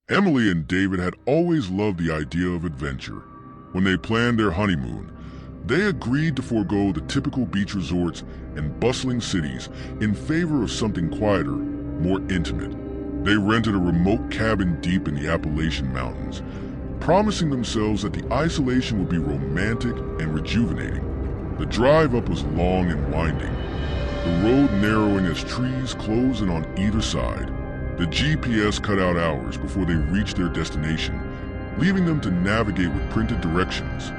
Emily and David had always loved the idea of adventure. When they planned their honeymoon, they agreed to forego the typical beach resorts and bustling cities in favor of something quieter, more intimate. They rented a remote cabin deep in the Appalachian Mountains, promising themselves that the isolation would be romantic and rejuvenating. The drive up was long and winding, the road narrowing as trees closed in on either side. The GPS cut out hours before they reached their destination, leaving them to navigate with printed directions.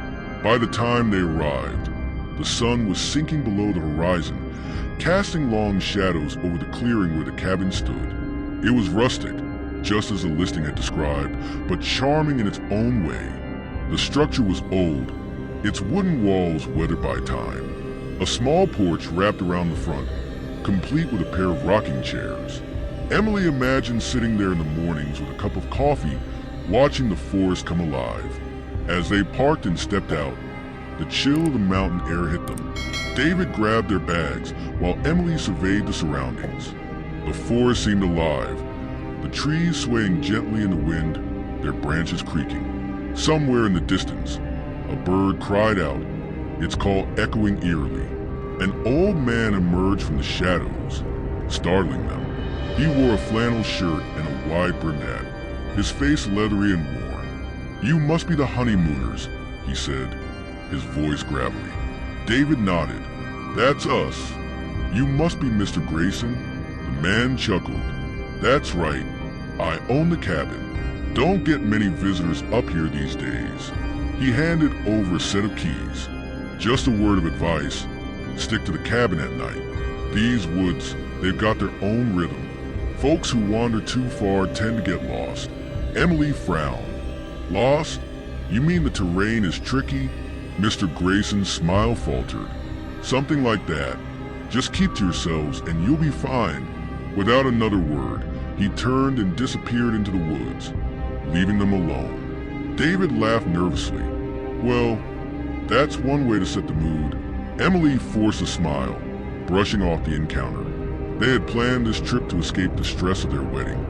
By the time they arrived, the sun was sinking below the horizon, casting long shadows over the clearing where the cabin stood. It was rustic, just as the listing had described, but charming in its own way. The structure was old, its wooden walls weathered by time. A small porch wrapped around the front, complete with a pair of rocking chairs. Emily imagined sitting there in the mornings with a cup of coffee, watching the forest come alive. As they parked and stepped out, the chill of the mountain air hit them. David grabbed their bags while Emily surveyed the surroundings. The forest seemed alive, the trees swaying gently in the wind, their branches creaking. Somewhere in the distance, a bird cried out, its call echoing eerily. An old man emerged from the shadows, startling them. He wore a flannel shirt and a wide-brimmed hat, his face leathery and worn. "You must be the honeymooners," he said, his voice gravelly. David nodded. "That's us. You must be Mr. Grayson." The man chuckled. "That's right. I own the cabin. Don't get many visitors up here these days." He handed over a set of keys. "Just a word of advice. Stick to the cabin at night. These woods, they've got their own rhythm. Folks who wander too far tend to get lost." Emily frowned. "Lost? You mean the terrain is tricky?" Mr. Grayson's smile faltered. "Something like that. Just keep to yourselves and you'll be fine." Without another word, he turned and disappeared into the woods, leaving them alone. David laughed nervously. "Well, that's one way to set the mood." Emily forced a smile, brushing off the encounter. They had planned this trip to escape the stress of their wedding,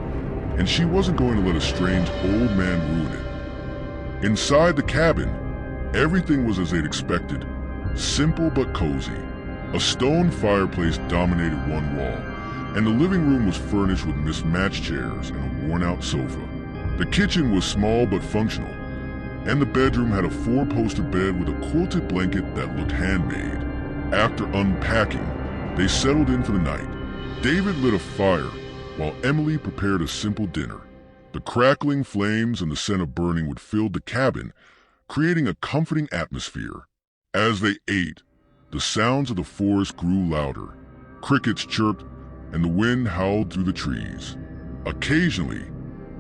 and she wasn't going to let a strange old man ruin it. Inside the cabin, everything was as they'd expected, simple but cozy. A stone fireplace dominated one wall, and the living room was furnished with mismatched chairs and a worn-out sofa. The kitchen was small but functional, and the bedroom had a four-poster bed with a quilted blanket that looked handmade. After unpacking, they settled in for the night. David lit a fire while Emily prepared a simple dinner. The crackling flames and the scent of burning wood filled the cabin, creating a comforting atmosphere. As they ate, the sounds of the forest grew louder. Crickets chirped and the wind howled through the trees. Occasionally,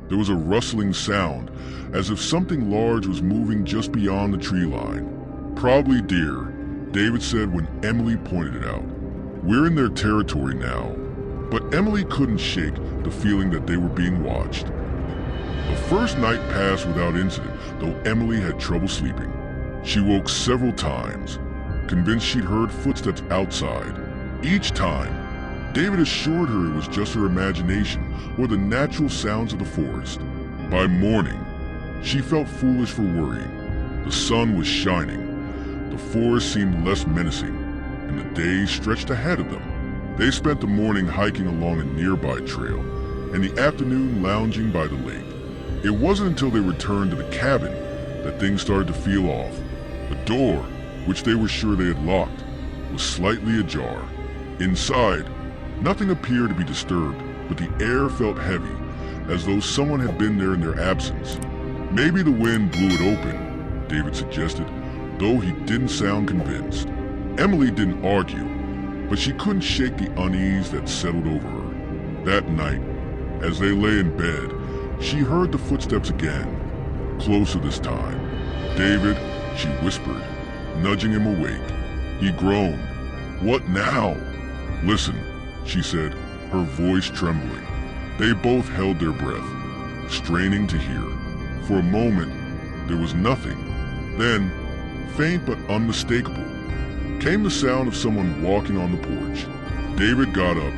there was a rustling sound, as if something large was moving just beyond the tree line. "Probably deer," David said when Emily pointed it out. "We're in their territory now." But Emily couldn't shake the feeling that they were being watched. The first night passed without incident, though Emily had trouble sleeping. She woke several times, convinced she'd heard footsteps outside. Each time, David assured her it was just her imagination or the natural sounds of the forest. By morning, she felt foolish for worrying. The sun was shining, the forest seemed less menacing, and the day stretched ahead of them. They spent the morning hiking along a nearby trail, and the afternoon lounging by the lake. It wasn't until they returned to the cabin that things started to feel off. The door, which they were sure they had locked, was slightly ajar. Inside, nothing appeared to be disturbed, but the air felt heavy, as though someone had been there in their absence. "Maybe the wind blew it open," David suggested, though he didn't sound convinced. Emily didn't argue, but she couldn't shake the unease that settled over her. That night, as they lay in bed, she heard the footsteps again, closer this time. "David," she whispered, nudging him awake. He groaned. "What now?" "Listen," she said, her voice trembling. They both held their breath, straining to hear. For a moment, there was nothing. Then, faint but unmistakable, came the sound of someone walking on the porch. David got up,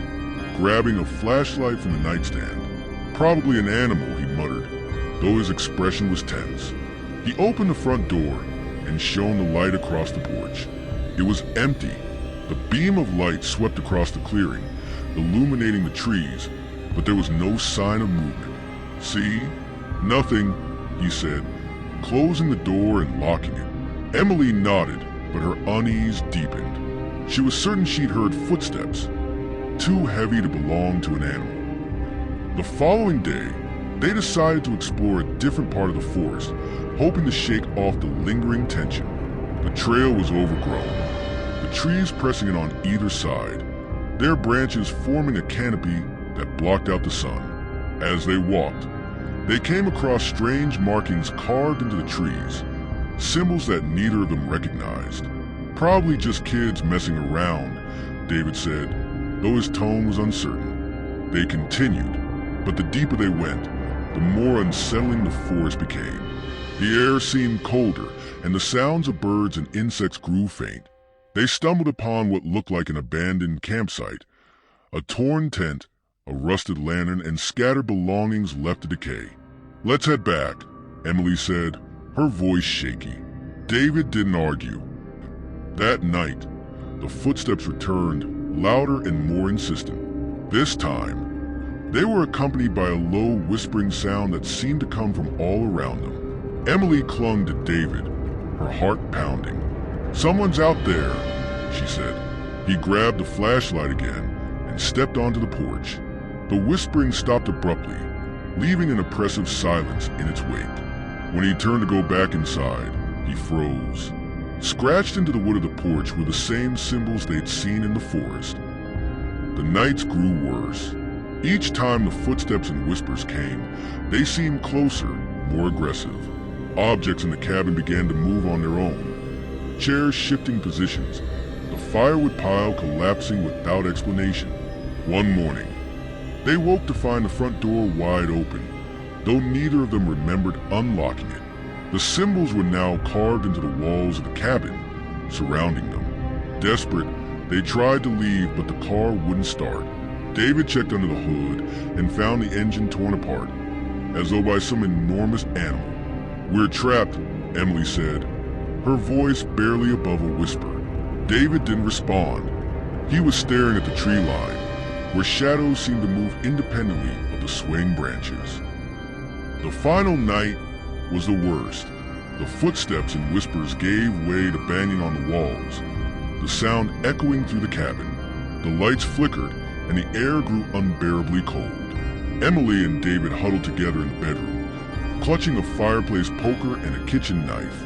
grabbing a flashlight from the nightstand. "Probably an animal," he muttered, though his expression was tense. He opened the front door and shone the light across the porch. It was empty. The beam of light swept across the clearing, illuminating the trees, but there was no sign of movement. "See? Nothing," he said, closing the door and locking it. Emily nodded, but her unease deepened. She was certain she'd heard footsteps, too heavy to belong to an animal. The following day, they decided to explore a different part of the forest, hoping to shake off the lingering tension. The trail was overgrown, the trees pressing in on either side, their branches forming a canopy that blocked out the sun. As they walked, they came across strange markings carved into the trees, symbols that neither of them recognized. "Probably just kids messing around," David said, though his tone was uncertain. They continued, but the deeper they went, the more unsettling the forest became. The air seemed colder, and the sounds of birds and insects grew faint. They stumbled upon what looked like an abandoned campsite, a torn tent, a rusted lantern, and scattered belongings left to decay. "Let's head back," Emily said, her voice shaky. David didn't argue. That night, the footsteps returned, louder and more insistent. This time, they were accompanied by a low, whispering sound that seemed to come from all around them. Emily clung to David, her heart pounding. "Someone's out there," she said. He grabbed the flashlight again and stepped onto the porch. The whispering stopped abruptly, leaving an oppressive silence in its wake. When he turned to go back inside, he froze. Scratched into the wood of the porch were the same symbols they'd seen in the forest. The nights grew worse. Each time the footsteps and whispers came, they seemed closer, more aggressive. Objects in the cabin began to move on their own, chairs shifting positions, the firewood pile collapsing without explanation. One morning, they woke to find the front door wide open, though neither of them remembered unlocking it. The symbols were now carved into the walls of the cabin, surrounding them. Desperate, they tried to leave, but the car wouldn't start. David checked under the hood and found the engine torn apart, as though by some enormous animal. "We're trapped," Emily said, her voice barely above a whisper. David didn't respond. He was staring at the tree line, where shadows seemed to move independently of the swaying branches. The final night was the worst. The footsteps and whispers gave way to banging on the walls, the sound echoing through the cabin. The lights flickered, and the air grew unbearably cold. Emily and David huddled together in the bedroom, clutching a fireplace poker and a kitchen knife.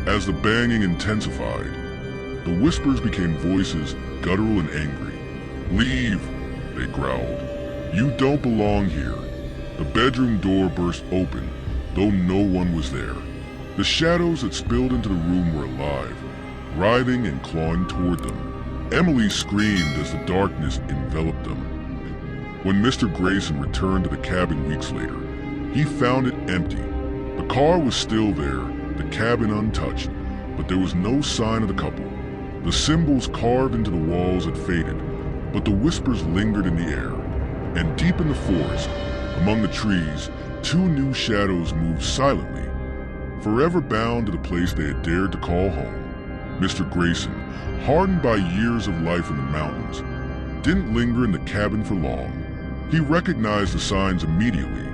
As the banging intensified, the whispers became voices, guttural and angry. "Leave," they growled. "You don't belong here." The bedroom door burst open, though no one was there. The shadows that spilled into the room were alive, writhing and clawing toward them. Emily screamed as the darkness enveloped them. When Mr. Grayson returned to the cabin weeks later, he found it empty. The car was still there, the cabin untouched, but there was no sign of the couple. The symbols carved into the walls had faded, but the whispers lingered in the air. And deep in the forest, among the trees, two new shadows moved silently, forever bound to the place they had dared to call home. Mr. Grayson, hardened by years of life in the mountains, didn't linger in the cabin for long. He recognized the signs immediately.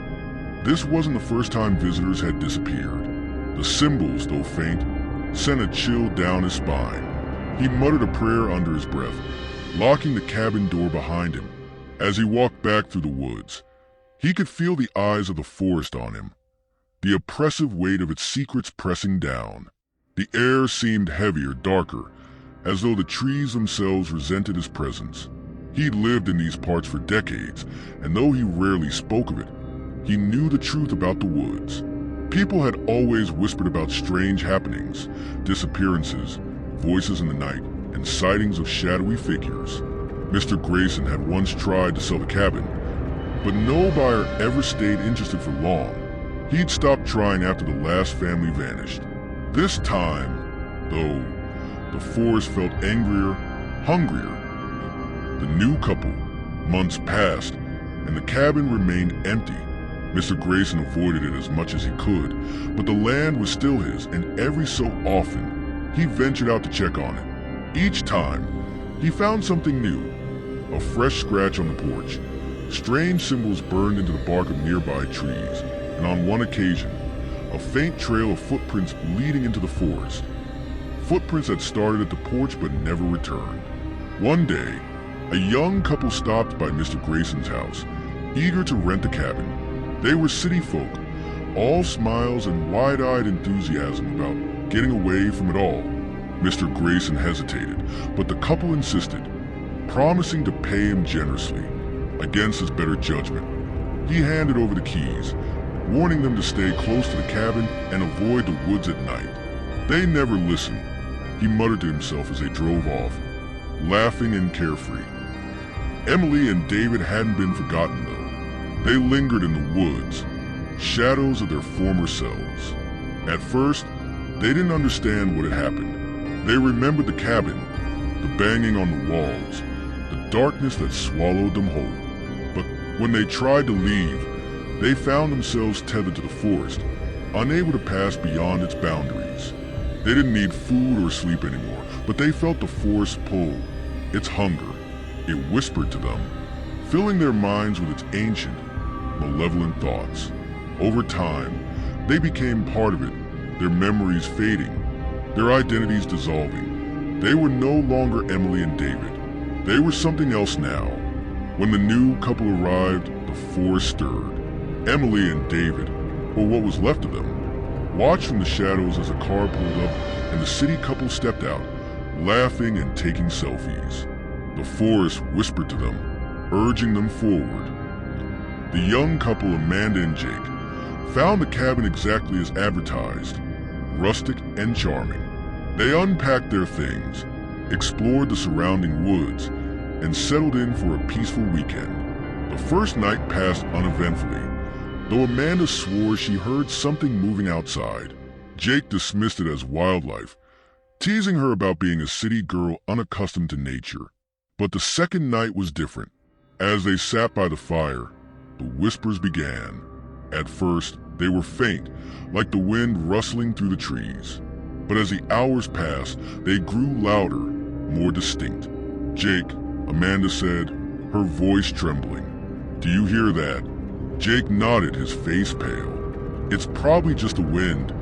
This wasn't the first time visitors had disappeared. The symbols, though faint, sent a chill down his spine. He muttered a prayer under his breath, locking the cabin door behind him. As he walked back through the woods, he could feel the eyes of the forest on him, the oppressive weight of its secrets pressing down. The air seemed heavier, darker, as though the trees themselves resented his presence. He'd lived in these parts for decades, and though he rarely spoke of it, he knew the truth about the woods. People had always whispered about strange happenings, disappearances, voices in the night, and sightings of shadowy figures. Mr. Grayson had once tried to sell the cabin, but no buyer ever stayed interested for long. He'd stopped trying after the last family vanished. This time, though, the forest felt angrier, hungrier. The new couple, months passed, and the cabin remained empty, Mr. Grayson avoided it as much as he could, but the land was still his, and every so often, he ventured out to check on it. Each time, he found something new. A fresh scratch on the porch, strange symbols burned into the bark of nearby trees, and on one occasion, a faint trail of footprints leading into the forest. Footprints that started at the porch but never returned. One day, a young couple stopped by Mr. Grayson's house, eager to rent a cabin. They were city folk, all smiles and wide-eyed enthusiasm about getting away from it all. Mr. Grayson hesitated, but the couple insisted, promising to pay him generously. Against his better judgment, he handed over the keys, warning them to stay close to the cabin and avoid the woods at night. They never listened, he muttered to himself as they drove off, laughing and carefree. Emily and David hadn't been forgotten, though. They lingered in the woods, shadows of their former selves. At first, they didn't understand what had happened. They remembered the cabin, the banging on the walls, the darkness that swallowed them whole. But when they tried to leave, they found themselves tethered to the forest, unable to pass beyond its boundaries. They didn't need food or sleep anymore, but they felt the forest pull, its hunger. It whispered to them, filling their minds with its ancient, malevolent thoughts. Over time, they became part of it, their memories fading, their identities dissolving. They were no longer Emily and David. They were something else now. When the new couple arrived, the forest stirred. Emily and David, or what was left of them, watched from the shadows as a car pulled up and the city couple stepped out, laughing and taking selfies. The forest whispered to them, urging them forward. The young couple, Amanda and Jake, found the cabin exactly as advertised, rustic and charming. They unpacked their things, explored the surrounding woods, and settled in for a peaceful weekend. The first night passed uneventfully, though Amanda swore she heard something moving outside. Jake dismissed it as wildlife, teasing her about being a city girl unaccustomed to nature. But the second night was different. As they sat by the fire, the whispers began. At first, they were faint, like the wind rustling through the trees. But as the hours passed, they grew louder, more distinct. "Jake," Amanda said, her voice trembling. "Do you hear that?" Jake nodded, his face pale. "It's probably just the wind."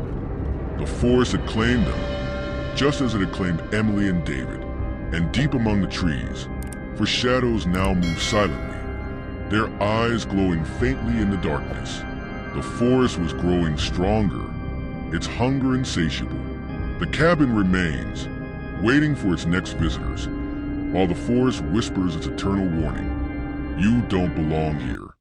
The forest had claimed them, just as it had claimed Emily and David. And deep among the trees, for shadows now moved silently, their eyes glowing faintly in the darkness. The forest was growing stronger, its hunger insatiable. The cabin remains, waiting for its next visitors, while the forest whispers its eternal warning: you don't belong here.